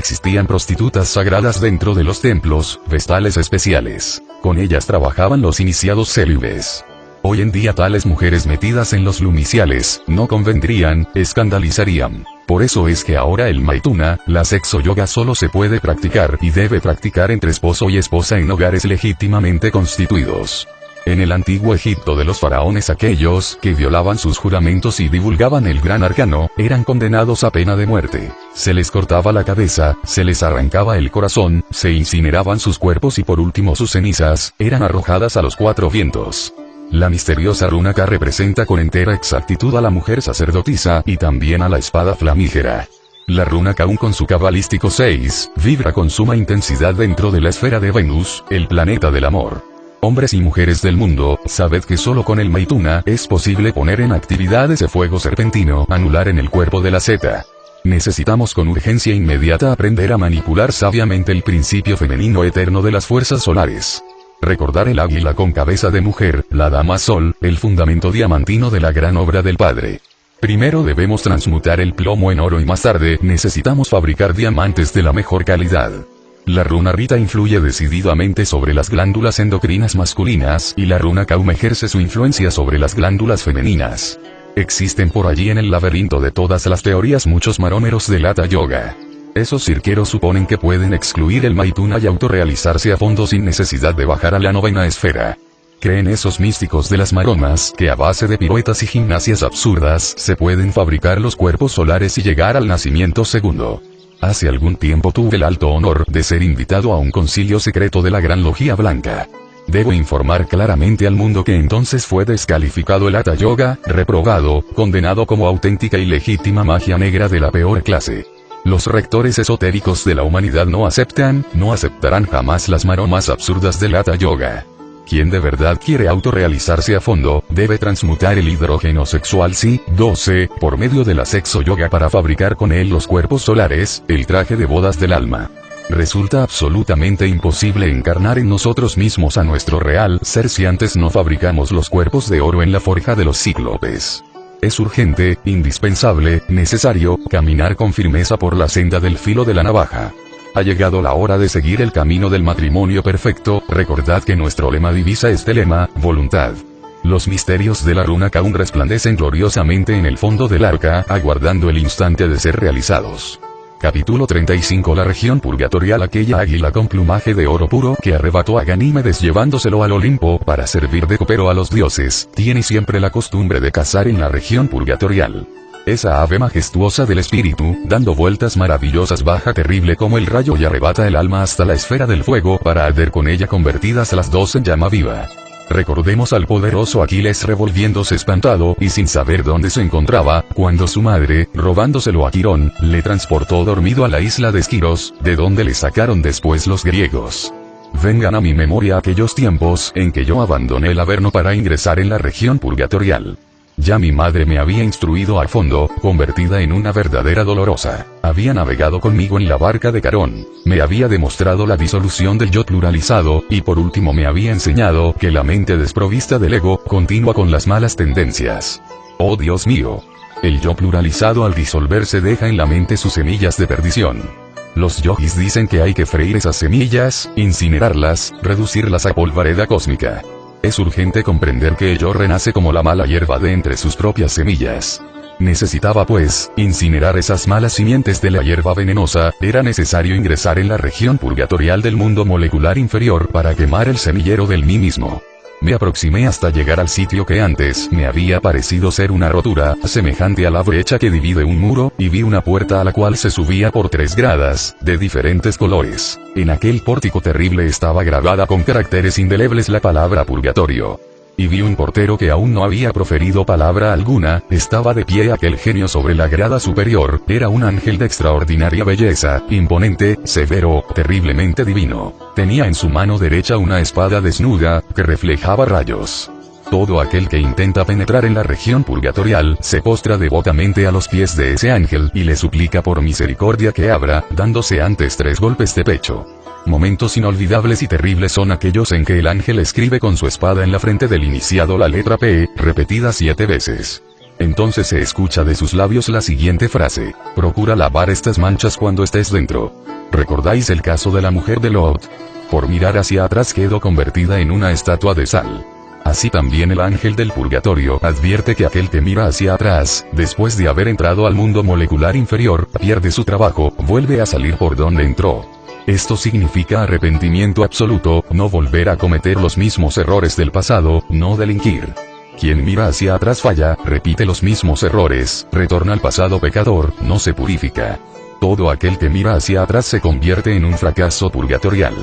Existían prostitutas sagradas dentro de los templos, vestales especiales. Con ellas trabajaban los iniciados célibes. Hoy en día tales mujeres metidas en los lumiciales, no convendrían, escandalizarían. Por eso es que ahora el maituna, la sexo yoga solo se puede practicar y debe practicar entre esposo y esposa en hogares legítimamente constituidos. En el antiguo Egipto de los faraones, aquellos que violaban sus juramentos y divulgaban el gran arcano, eran condenados a pena de muerte. Se les cortaba la cabeza, se les arrancaba el corazón, se incineraban sus cuerpos y por último sus cenizas, eran arrojadas a los cuatro vientos. La misteriosa runa K representa con entera exactitud a la mujer sacerdotisa y también a la espada flamígera. La runa K con su cabalístico 6, vibra con suma intensidad dentro de la esfera de Venus, el planeta del amor. Hombres y mujeres del mundo, sabed que solo con el maituna es posible poner en actividad ese fuego serpentino anular en el cuerpo de la Zeta. Necesitamos con urgencia inmediata aprender a manipular sabiamente el principio femenino eterno de las fuerzas solares. Recordar el águila con cabeza de mujer, la dama sol, el fundamento diamantino de la gran obra del Padre. Primero debemos transmutar el plomo en oro y más tarde necesitamos fabricar diamantes de la mejor calidad. La runa Rita influye decididamente sobre las glándulas endocrinas masculinas y la runa Kaum ejerce su influencia sobre las glándulas femeninas. Existen por allí en el laberinto de todas las teorías muchos marómeros del Hatha Yoga. Esos cirqueros suponen que pueden excluir el maituna y autorrealizarse a fondo sin necesidad de bajar a la novena esfera. Creen esos místicos de las maromas que a base de piruetas y gimnasias absurdas se pueden fabricar los cuerpos solares y llegar al nacimiento segundo. Hace algún tiempo tuve el alto honor de ser invitado a un concilio secreto de la Gran Logia Blanca. Debo informar claramente al mundo que entonces fue descalificado el Hatha Yoga, reprobado, condenado como auténtica y legítima magia negra de la peor clase. Los rectores esotéricos de la humanidad no aceptarán jamás las maromas absurdas del Hatha Yoga. Quien de verdad quiere autorrealizarse a fondo, debe transmutar el hidrógeno sexual Si-12, por medio de la sexo yoga para fabricar con él los cuerpos solares, el traje de bodas del alma. Resulta absolutamente imposible encarnar en nosotros mismos a nuestro real ser si antes no fabricamos los cuerpos de oro en la forja de los cíclopes. Es urgente, indispensable, necesario, caminar con firmeza por la senda del filo de la navaja. Ha llegado la hora de seguir el camino del matrimonio perfecto. Recordad que nuestro lema divisa este lema, voluntad. Los misterios de la runa Kaum resplandecen gloriosamente en el fondo del arca, aguardando el instante de ser realizados. Capítulo 35. La región purgatorial. Aquella águila con plumaje de oro puro que arrebató a Ganímedes llevándoselo al Olimpo para servir de copero a los dioses, tiene siempre la costumbre de cazar en la región purgatorial. Esa ave majestuosa del espíritu, dando vueltas maravillosas, baja terrible como el rayo y arrebata el alma hasta la esfera del fuego para arder con ella convertidas las dos en llama viva. Recordemos al poderoso Aquiles revolviéndose espantado y sin saber dónde se encontraba, cuando su madre, robándoselo a Quirón, le transportó dormido a la isla de Esquiros, de donde le sacaron después los griegos. Vengan a mi memoria aquellos tiempos en que yo abandoné el Averno para ingresar en la región purgatorial. Ya mi madre me había instruido a fondo, convertida en una verdadera dolorosa. Había navegado conmigo en la barca de Carón. Me había demostrado la disolución del yo pluralizado, y por último me había enseñado que la mente desprovista del ego, continúa con las malas tendencias. ¡Oh Dios mío! El yo pluralizado al disolverse deja en la mente sus semillas de perdición. Los yogis dicen que hay que freír esas semillas, incinerarlas, reducirlas a polvareda cósmica. Es urgente comprender que el yo renace como la mala hierba de entre sus propias semillas. Necesitaba pues, incinerar esas malas simientes de la hierba venenosa. Era necesario ingresar en la región purgatorial del mundo molecular inferior para quemar el semillero del mí mismo. Me aproximé hasta llegar al sitio que antes me había parecido ser una rotura, semejante a la brecha que divide un muro, y vi una puerta a la cual se subía por 3 gradas, de diferentes colores. En aquel pórtico terrible estaba grabada con caracteres indelebles la palabra purgatorio. Y vi un portero que aún no había proferido palabra alguna. Estaba de pie aquel genio sobre la grada superior. Era un ángel de extraordinaria belleza, imponente, severo, terriblemente divino. Tenía en su mano derecha una espada desnuda, que reflejaba rayos. Todo aquel que intenta penetrar en la región purgatorial, se postra devotamente a los pies de ese ángel, y le suplica por misericordia que abra, dándose antes 3 golpes de pecho. Momentos inolvidables y terribles son aquellos en que el ángel escribe con su espada en la frente del iniciado la letra P, repetida 7 veces. Entonces se escucha de sus labios la siguiente frase: procura lavar estas manchas cuando estés dentro. ¿Recordáis el caso de la mujer de Lot? Por mirar hacia atrás quedó convertida en una estatua de sal. Así también el ángel del purgatorio advierte que aquel que mira hacia atrás, después de haber entrado al mundo molecular inferior, pierde su trabajo, vuelve a salir por donde entró. Esto significa arrepentimiento absoluto, no volver a cometer los mismos errores del pasado, no delinquir. Quien mira hacia atrás falla, repite los mismos errores, retorna al pasado pecador, no se purifica. Todo aquel que mira hacia atrás se convierte en un fracaso purgatorial.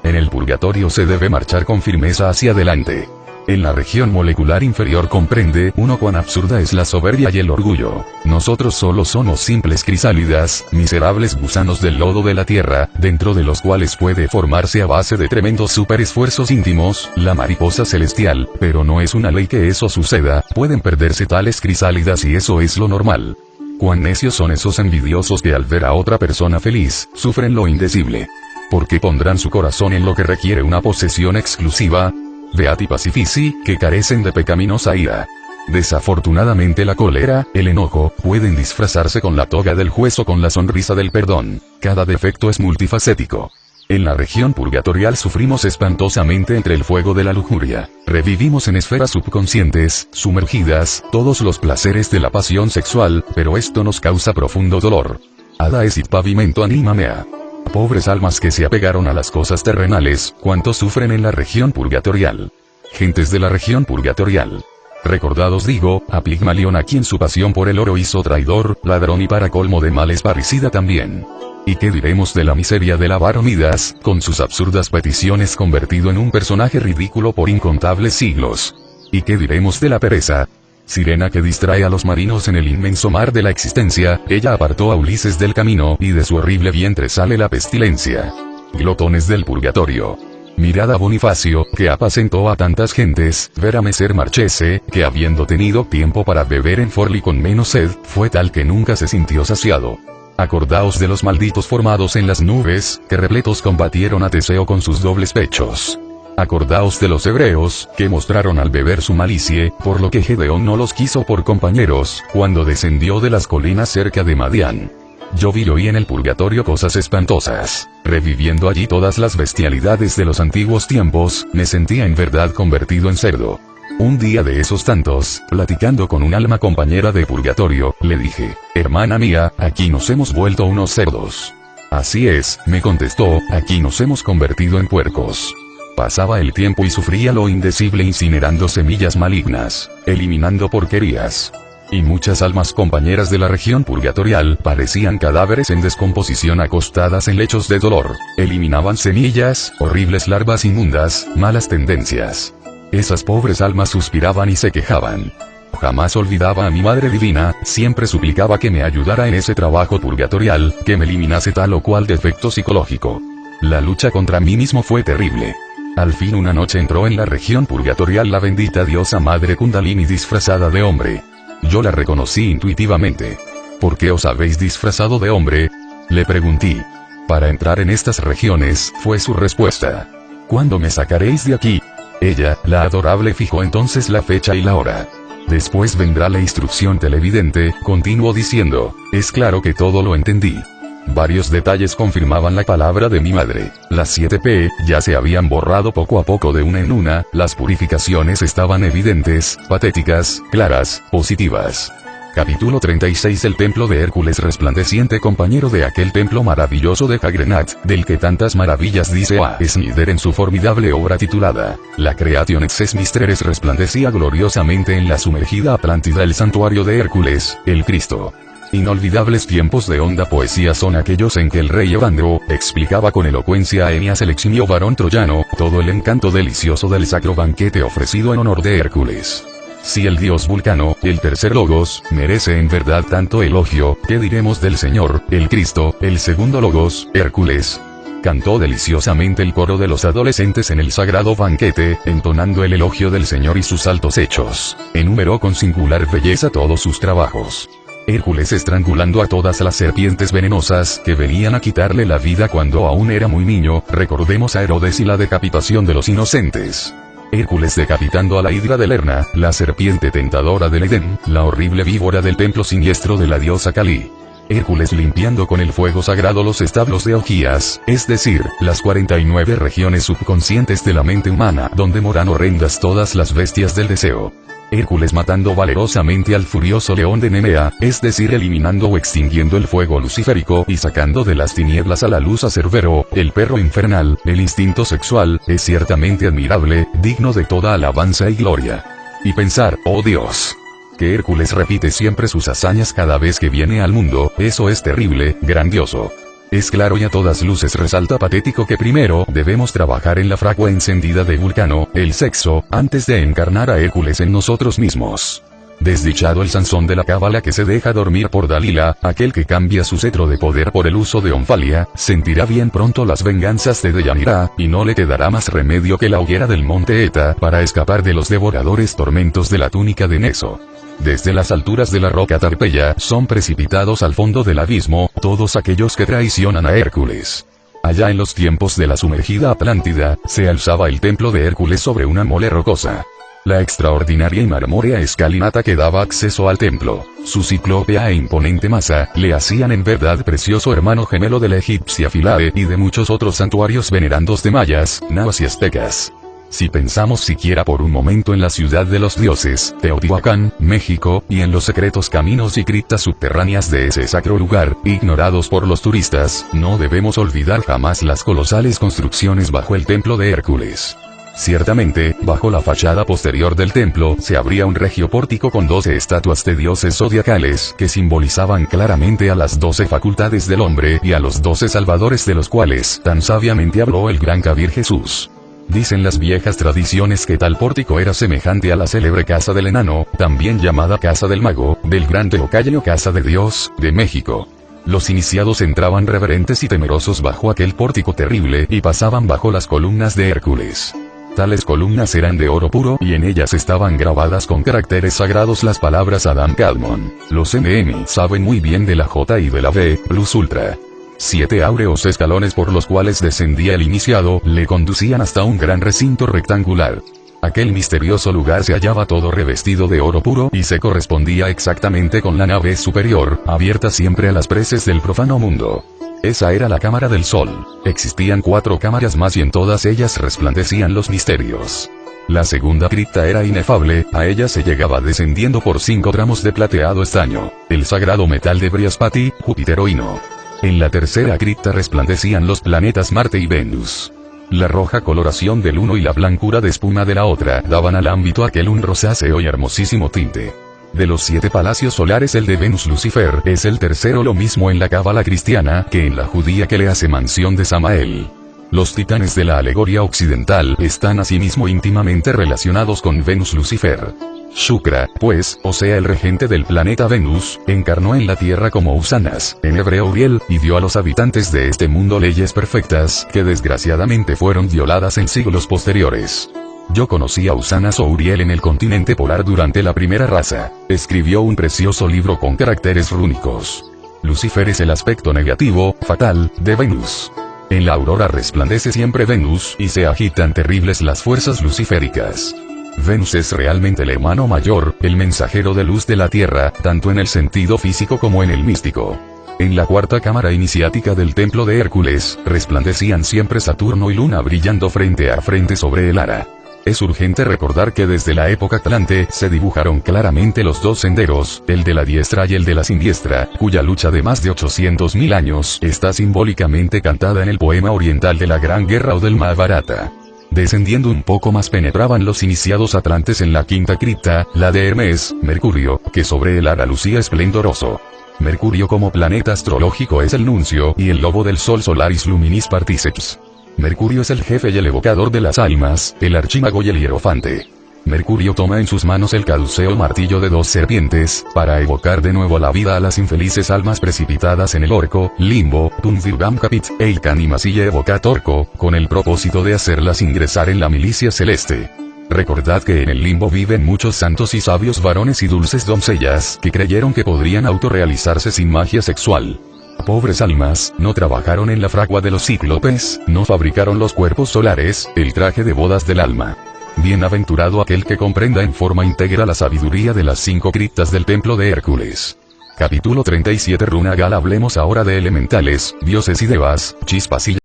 En el purgatorio se debe marchar con firmeza hacia adelante. En la región molecular inferior comprende uno cuán absurda es la soberbia y el orgullo. Nosotros solo somos simples crisálidas, miserables gusanos del lodo de la tierra, dentro de los cuales puede formarse a base de tremendos superesfuerzos íntimos, la mariposa celestial, pero no es una ley que eso suceda, pueden perderse tales crisálidas y eso es lo normal. Cuán necios son esos envidiosos que al ver a otra persona feliz, sufren lo indecible. ¿Por qué pondrán su corazón en lo que requiere una posesión exclusiva? Beati pacifici, que carecen de pecaminosa ira. Desafortunadamente la cólera, el enojo, pueden disfrazarse con la toga del juez o con la sonrisa del perdón. Cada defecto es multifacético. En la región purgatorial sufrimos espantosamente entre el fuego de la lujuria. Revivimos en esferas subconscientes, sumergidas, todos los placeres de la pasión sexual, pero esto nos causa profundo dolor. Ada esit pavimento anima mea. Pobres almas que se apegaron a las cosas terrenales, cuánto sufren en la región purgatorial. Gentes de la región purgatorial. Recordados digo, a Pigmalión, a quien su pasión por el oro hizo traidor, ladrón y para colmo de males parricida también. ¿Y qué diremos de la miseria del avaro Midas, con sus absurdas peticiones convertido en un personaje ridículo por incontables siglos? ¿Y qué diremos de la pereza? Sirena que distrae a los marinos en el inmenso mar de la existencia, ella apartó a Ulises del camino, y de su horrible vientre sale la pestilencia. Glotones del purgatorio. Mirad a Bonifacio, que apacentó a tantas gentes, ver a Messer Marchese, que habiendo tenido tiempo para beber en Forli con menos sed, fue tal que nunca se sintió saciado. Acordaos de los malditos formados en las nubes, que repletos combatieron a Teseo con sus dobles pechos. Acordaos de los hebreos, que mostraron al beber su malicie, por lo que Gedeón no los quiso por compañeros, cuando descendió de las colinas cerca de Madián. Yo vi y oí en el purgatorio cosas espantosas. Reviviendo allí todas las bestialidades de los antiguos tiempos, me sentía en verdad convertido en cerdo. Un día de esos tantos, platicando con un alma compañera de purgatorio, le dije: hermana mía, aquí nos hemos vuelto unos cerdos. Así es, me contestó, aquí nos hemos convertido en puercos. Pasaba el tiempo y sufría lo indecible incinerando semillas malignas, eliminando porquerías. Y muchas almas compañeras de la región purgatorial parecían cadáveres en descomposición acostadas en lechos de dolor. Eliminaban semillas, horribles larvas inmundas, malas tendencias. Esas pobres almas suspiraban y se quejaban. Jamás olvidaba a mi Madre Divina, siempre suplicaba que me ayudara en ese trabajo purgatorial, que me eliminase tal o cual defecto psicológico. La lucha contra mí mismo fue terrible. Al fin una noche entró en la región purgatorial la bendita diosa Madre Kundalini disfrazada de hombre. Yo la reconocí intuitivamente. ¿Por qué os habéis disfrazado de hombre?, le pregunté. Para entrar en estas regiones, fue su respuesta. ¿Cuándo me sacaréis de aquí? Ella, la adorable, fijó entonces la fecha y la hora. Después vendrá la instrucción televidente, continuó diciendo. Es claro que todo lo entendí. Varios detalles confirmaban la palabra de mi madre. Las 7P, ya se habían borrado poco a poco de una en una, las purificaciones estaban evidentes, patéticas, claras, positivas. Capítulo 36. El templo de Hércules resplandeciente, compañero de aquel templo maravilloso de Jagrenat, del que tantas maravillas dice a Snyder en su formidable obra titulada La Creation ex Mysteries, resplandecía gloriosamente en la sumergida Atlántida el santuario de Hércules, el Cristo. Inolvidables tiempos de honda poesía son aquellos en que el rey Evandro explicaba con elocuencia a Eneas, el eximio varón troyano, todo el encanto delicioso del sacro banquete ofrecido en honor de Hércules. Si el dios Vulcano, el tercer logos, merece en verdad tanto elogio, ¿qué diremos del Señor, el Cristo, el segundo logos, Hércules? Cantó deliciosamente el coro de los adolescentes en el sagrado banquete, entonando el elogio del Señor y sus altos hechos. Enumeró con singular belleza todos sus trabajos. Hércules estrangulando a todas las serpientes venenosas que venían a quitarle la vida cuando aún era muy niño, recordemos a Herodes y la decapitación de los inocentes. Hércules decapitando a la hidra de Lerna, la serpiente tentadora del Edén, la horrible víbora del templo siniestro de la diosa Kali. Hércules limpiando con el fuego sagrado los establos de Ogías, es decir, las 49 regiones subconscientes de la mente humana, donde moran horrendas todas las bestias del deseo. Hércules matando valerosamente al furioso león de Nemea, es decir, eliminando o extinguiendo el fuego luciférico y sacando de las tinieblas a la luz a Cerbero, el perro infernal. El instinto sexual es ciertamente admirable, digno de toda alabanza y gloria. Y pensar, oh Dios, que Hércules repite siempre sus hazañas cada vez que viene al mundo, eso es terrible, grandioso. Es claro y a todas luces resalta patético que primero debemos trabajar en la fragua encendida de Vulcano, el sexo, antes de encarnar a Hércules en nosotros mismos. Desdichado el Sansón de la cábala que se deja dormir por Dalila, aquel que cambia su cetro de poder por el uso de Onfalia, sentirá bien pronto las venganzas de Deyanira, y no le quedará más remedio que la hoguera del monte Eta para escapar de los devoradores tormentos de la túnica de Neso. Desde las alturas de la roca Tarpeya son precipitados al fondo del abismo todos aquellos que traicionan a Hércules. Allá en los tiempos de la sumergida Atlántida, se alzaba el templo de Hércules sobre una mole rocosa. La extraordinaria y marmórea escalinata que daba acceso al templo, su ciclópea e imponente masa, le hacían en verdad precioso hermano gemelo de la egipcia Philae y de muchos otros santuarios venerandos de mayas, nahuas y aztecas. Si pensamos siquiera por un momento en la ciudad de los dioses, Teotihuacán, México, y en los secretos caminos y criptas subterráneas de ese sacro lugar, ignorados por los turistas, no debemos olvidar jamás las colosales construcciones bajo el templo de Hércules. Ciertamente, bajo la fachada posterior del templo se abría un regio pórtico con 12 estatuas de dioses zodiacales que simbolizaban claramente a las 12 facultades del hombre y a los 12 salvadores de los cuales tan sabiamente habló el gran Kabir Jesús. Dicen las viejas tradiciones que tal pórtico era semejante a la célebre Casa del Enano, también llamada Casa del Mago, del gran Teocayo Casa de Dios, de México. Los iniciados entraban reverentes y temerosos bajo aquel pórtico terrible y pasaban bajo las columnas de Hércules. Tales columnas eran de oro puro y en ellas estaban grabadas con caracteres sagrados las palabras Adam Kadmon. Los MM saben muy bien de la J y de la V, plus ultra. 7 áureos escalones por los cuales descendía el iniciado, le conducían hasta un gran recinto rectangular. Aquel misterioso lugar se hallaba todo revestido de oro puro y se correspondía exactamente con la nave superior, abierta siempre a las preces del profano mundo. Esa era la cámara del sol. Existían 4 cámaras más y en todas ellas resplandecían los misterios. La segunda cripta era inefable, a ella se llegaba descendiendo por 5 tramos de plateado estaño, el sagrado metal de Brihaspati, Júpiter o Ino. En la tercera cripta resplandecían los planetas Marte y Venus. La roja coloración del uno y la blancura de espuma de la otra daban al ámbito aquel un rosáceo y hermosísimo tinte. De los 7 palacios solares el de Venus Lucifer es el tercero, lo mismo en la cábala cristiana que en la judía que le hace mansión de Samael. Los titanes de la alegoría occidental están asimismo íntimamente relacionados con Venus Lucifer. Shukra, pues, o sea el regente del planeta Venus, encarnó en la tierra como Usanas, en hebreo Uriel, y dio a los habitantes de este mundo leyes perfectas, que desgraciadamente fueron violadas en siglos posteriores. Yo conocí a Usanas o Uriel en el continente polar durante la primera raza. Escribió un precioso libro con caracteres rúnicos. Lucifer es el aspecto negativo, fatal, de Venus. En la aurora resplandece siempre Venus y se agitan terribles las fuerzas luciféricas. Venus es realmente el hermano mayor, el mensajero de luz de la Tierra, tanto en el sentido físico como en el místico. En la cuarta cámara iniciática del templo de Hércules, resplandecían siempre Saturno y Luna brillando frente a frente sobre el ara. Es urgente recordar que desde la época Atlante se dibujaron claramente los 2 senderos, el de la diestra y el de la siniestra, cuya lucha de más de 800.000 años está simbólicamente cantada en el poema oriental de la Gran Guerra o del Mahabharata. Descendiendo un poco más penetraban los iniciados atlantes en la quinta cripta, la de Hermes, Mercurio, que sobre el ara lucía esplendoroso. Mercurio como planeta astrológico es el nuncio y el lobo del sol Solaris Luminis Particeps. Mercurio es el jefe y el evocador de las almas, el archimago y el hierofante. Mercurio toma en sus manos el caduceo martillo de 2 serpientes, para evocar de nuevo a la vida a las infelices almas precipitadas en el orco, limbo, Tunvirgam Capit, Eikan y Masille evocat orco, con el propósito de hacerlas ingresar en la milicia celeste. Recordad que en el limbo viven muchos santos y sabios varones y dulces doncellas, que creyeron que podrían autorrealizarse sin magia sexual. Pobres almas, no trabajaron en la fragua de los cíclopes, no fabricaron los cuerpos solares, el traje de bodas del alma. Bienaventurado aquel que comprenda en forma íntegra la sabiduría de las 5 criptas del templo de Hércules. Capítulo 37 Runa Gal. Hablemos ahora de elementales, dioses y devas, chispas y